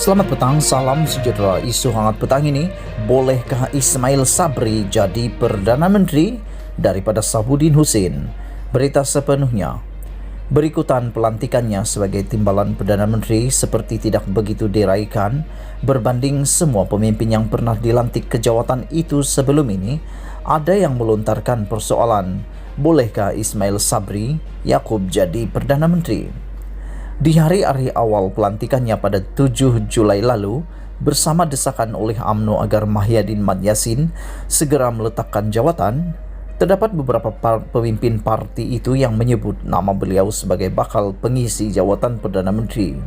Selamat petang, salam sejahtera. Isu hangat petang ini, bolehkah Ismail Sabri jadi Perdana Menteri daripada Sabuddin Hussein? Berita sepenuhnya. Berikutan pelantikannya sebagai timbalan Perdana Menteri seperti tidak begitu diraikan berbanding semua pemimpin yang pernah dilantik ke jawatan itu sebelum ini. Ada yang melontarkan persoalan, bolehkah Ismail Sabri Yaakob jadi Perdana Menteri? Di hari-hari awal pelantikannya pada 7 Julai lalu, bersama desakan oleh UMNO agar Mahyadin Mat Yassin segera meletakkan jawatan, terdapat beberapa pemimpin parti itu yang menyebut nama beliau sebagai bakal pengisi jawatan Perdana Menteri.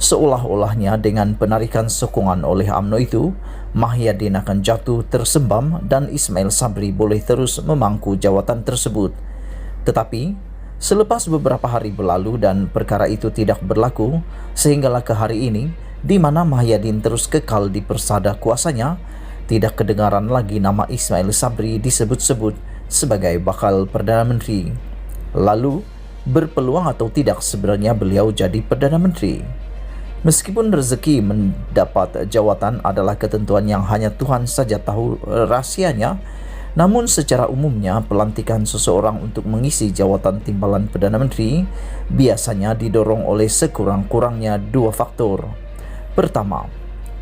Seolah-olahnya dengan penarikan sokongan oleh UMNO itu, Mahyadin akan jatuh tersembam dan Ismail Sabri boleh terus memangku jawatan tersebut. Tetapi selepas beberapa hari berlalu dan perkara itu tidak berlaku, sehinggalah ke hari ini, di mana Mahyadin terus kekal di persada kuasanya, tidak kedengaran lagi nama Ismail Sabri disebut-sebut sebagai bakal Perdana Menteri. Lalu, berpeluang atau tidak sebenarnya beliau jadi Perdana Menteri? Meskipun rezeki mendapat jawatan adalah ketentuan yang hanya Tuhan saja tahu rahasianya, namun secara umumnya pelantikan seseorang untuk mengisi jawatan timbalan Perdana Menteri biasanya didorong oleh sekurang-kurangnya dua faktor. Pertama,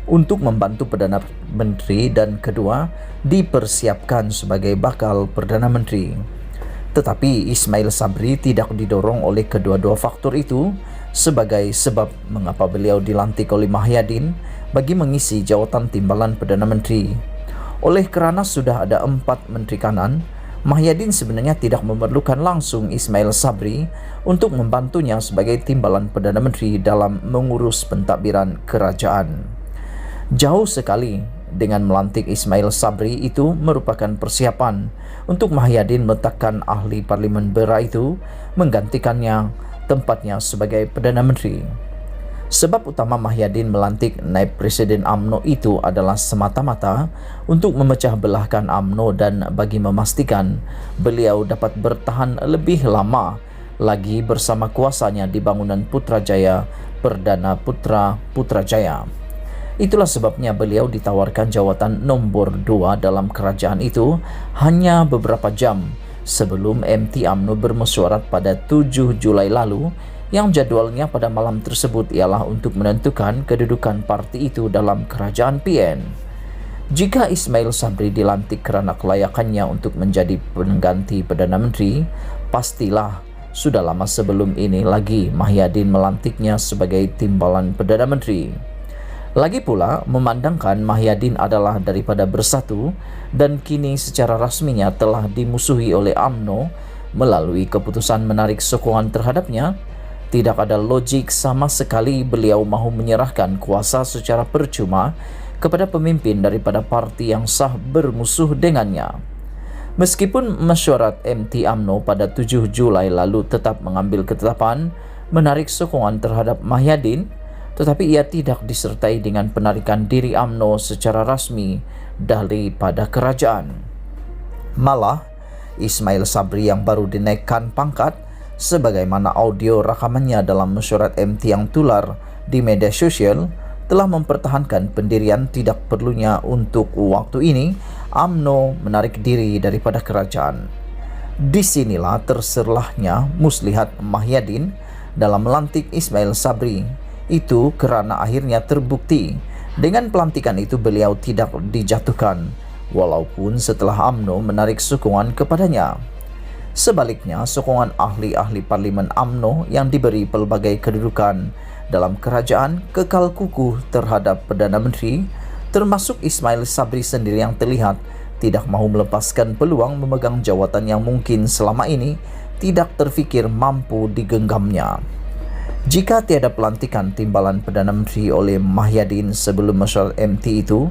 untuk membantu Perdana Menteri, dan kedua, dipersiapkan sebagai bakal Perdana Menteri. Tetapi Ismail Sabri tidak didorong oleh kedua-dua faktor itu sebagai sebab mengapa beliau dilantik oleh Mahyadin bagi mengisi jawatan timbalan Perdana Menteri. Oleh kerana sudah ada 4 menteri kanan, Mahyadin sebenarnya tidak memerlukan langsung Ismail Sabri untuk membantunya sebagai timbalan Perdana Menteri dalam mengurus pentadbiran kerajaan. Jauh sekali dengan melantik Ismail Sabri itu merupakan persiapan untuk Mahyadin meletakkan ahli Parlimen Berak itu menggantikannya tempatnya sebagai Perdana Menteri. Sebab utama Mahyadin melantik naib Presiden UMNO itu adalah semata-mata untuk memecah belahkan UMNO dan bagi memastikan beliau dapat bertahan lebih lama lagi bersama kuasanya di bangunan Putrajaya Perdana Putra Putrajaya. Itulah sebabnya beliau ditawarkan jawatan nombor 2 dalam kerajaan itu hanya beberapa jam sebelum MT UMNO bermesyuarat pada 7 Julai lalu, yang jadwalnya pada malam tersebut ialah untuk menentukan kedudukan parti itu dalam kerajaan PN. Jika Ismail Sabri dilantik kerana kelayakannya untuk menjadi pengganti Perdana Menteri, pastilah sudah lama sebelum ini lagi Mahyadin melantiknya sebagai timbalan Perdana Menteri. Lagi pula, memandangkan Mahyadin adalah daripada Bersatu dan kini secara rasminya telah dimusuhi oleh UMNO melalui keputusan menarik sokongan terhadapnya, tidak ada logik sama sekali beliau mahu menyerahkan kuasa secara percuma kepada pemimpin daripada parti yang sah bermusuh dengannya. Meskipun mesyuarat MT UMNO pada 7 Julai lalu tetap mengambil ketetapan menarik sokongan terhadap Mahyadin, tetapi ia tidak disertai dengan penarikan diri UMNO secara rasmi daripada kerajaan. Malah, Ismail Sabri yang baru dinaikkan pangkat sebagaimana audio rakamannya dalam mesyuarat MT yang tular di media sosial telah mempertahankan pendirian tidak perlunya untuk waktu ini UMNO menarik diri daripada kerajaan. Disinilah terserlahnya muslihat Mahyadin dalam melantik Ismail Sabri itu kerana akhirnya terbukti dengan pelantikan itu beliau tidak dijatuhkan walaupun setelah UMNO menarik sokongan kepadanya. Sebaliknya, sokongan ahli-ahli Parlimen UMNO yang diberi pelbagai kedudukan dalam kerajaan kekal kukuh terhadap Perdana Menteri, termasuk Ismail Sabri sendiri yang terlihat tidak mahu melepaskan peluang memegang jawatan yang mungkin selama ini tidak terfikir mampu digenggamnya. Jika tiada pelantikan timbalan Perdana Menteri oleh Mahyadin sebelum mesyuarat MT itu,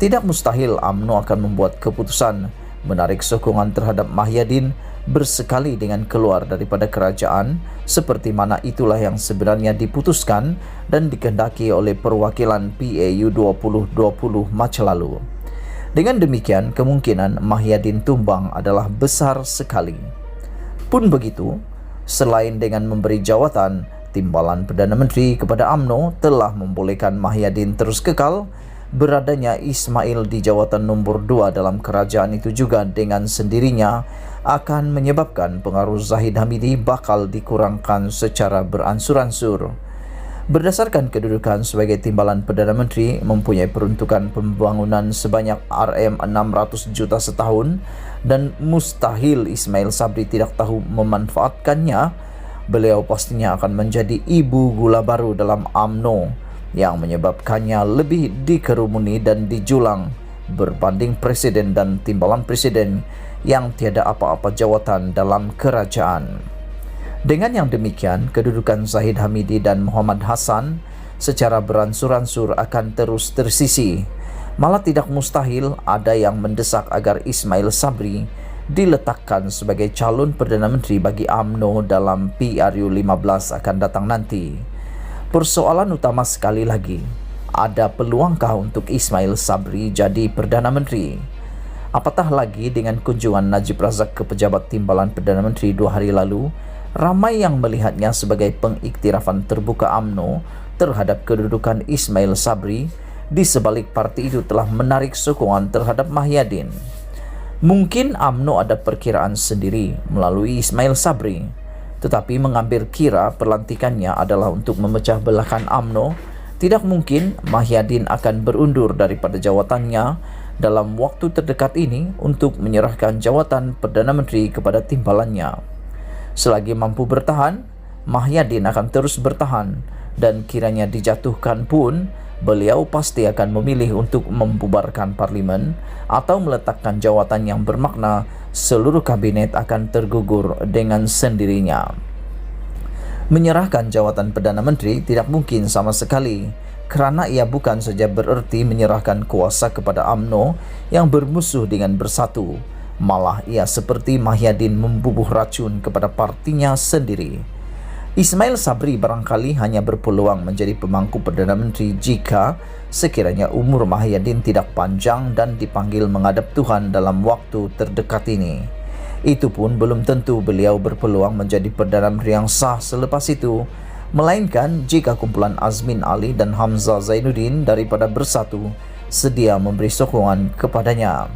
tidak mustahil UMNO akan membuat keputusan menarik sokongan terhadap Mahyadin bersekali dengan keluar daripada kerajaan, seperti mana itulah yang sebenarnya diputuskan dan dikehendaki oleh perwakilan PAU 2020 Mac lalu. Dengan demikian, kemungkinan Mahyadin tumbang adalah besar sekali. Pun begitu, selain dengan memberi jawatan, Timbalan Perdana Menteri kepada UMNO telah membolehkan Mahyadin terus kekal. Beradanya Ismail di jawatan nombor 2 dalam kerajaan itu juga dengan sendirinya akan menyebabkan pengaruh Zahid Hamidi bakal dikurangkan secara beransur-ansur. Berdasarkan kedudukan sebagai Timbalan Perdana Menteri mempunyai peruntukan pembangunan sebanyak RM600 juta setahun dan mustahil Ismail Sabri tidak tahu memanfaatkannya, beliau pastinya akan menjadi ibu gula baru dalam UMNO yang menyebabkannya lebih dikerumuni dan dijulang berbanding presiden dan timbalan presiden yang tiada apa-apa jawatan dalam kerajaan. Dengan yang demikian, kedudukan Zahid Hamidi dan Muhammad Hassan secara beransur-ansur akan terus tersisi. Malah tidak mustahil ada yang mendesak agar Ismail Sabri diletakkan sebagai calon Perdana Menteri bagi UMNO dalam PRU 15 akan datang nanti. Persoalan utama sekali lagi, ada peluangkah untuk Ismail Sabri jadi Perdana Menteri? Apatah lagi dengan kunjungan Najib Razak ke pejabat Timbalan Perdana Menteri 2 hari lalu, ramai yang melihatnya sebagai pengiktirafan terbuka UMNO terhadap kedudukan Ismail Sabri, di sebalik parti itu telah menarik sokongan terhadap Mahyadin. Mungkin UMNO ada perkiraan sendiri melalui Ismail Sabri, tetapi mengambil kira pelantikannya adalah untuk memecah belahkan UMNO. Tidak mungkin Mahyadin akan berundur daripada jawatannya dalam waktu terdekat ini untuk menyerahkan jawatan Perdana Menteri kepada timbalannya. Selagi mampu bertahan, Mahyadin akan terus bertahan, dan kiranya dijatuhkan pun, beliau pasti akan memilih untuk membubarkan parlimen atau meletakkan jawatan yang bermakna seluruh kabinet akan tergugur dengan sendirinya. Menyerahkan jawatan Perdana Menteri tidak mungkin sama sekali, kerana ia bukan saja bererti menyerahkan kuasa kepada UMNO yang bermusuh dengan Bersatu, malah ia seperti Mahyadin membubuh racun kepada partinya sendiri. Ismail Sabri barangkali hanya berpeluang menjadi pemangku Perdana Menteri jika sekiranya umur Mahyadin tidak panjang dan dipanggil menghadap Tuhan dalam waktu terdekat ini. Itu pun belum tentu beliau berpeluang menjadi Perdana Menteri yang sah selepas itu, melainkan jika kumpulan Azmin Ali dan Hamzah Zainuddin daripada Bersatu sedia memberi sokongan kepadanya.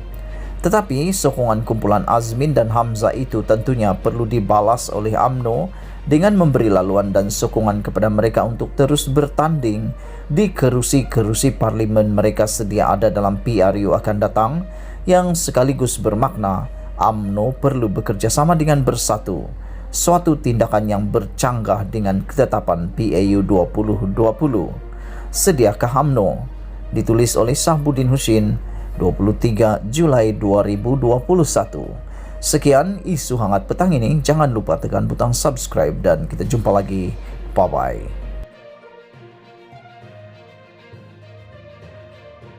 Tetapi sokongan kumpulan Azmin dan Hamzah itu tentunya perlu dibalas oleh UMNO dengan memberi laluan dan sokongan kepada mereka untuk terus bertanding di kerusi-kerusi parlimen mereka sedia ada dalam PRU akan datang, yang sekaligus bermakna UMNO perlu bekerja sama dengan Bersatu, suatu tindakan yang bercanggah dengan ketetapan PAU 2020. Sediakah UMNO? Ditulis oleh Sahbudin Husin, 23 Julai 2021. Sekian isu hangat petang ini. Jangan lupa tekan butang subscribe dan kita jumpa lagi. Bye-bye.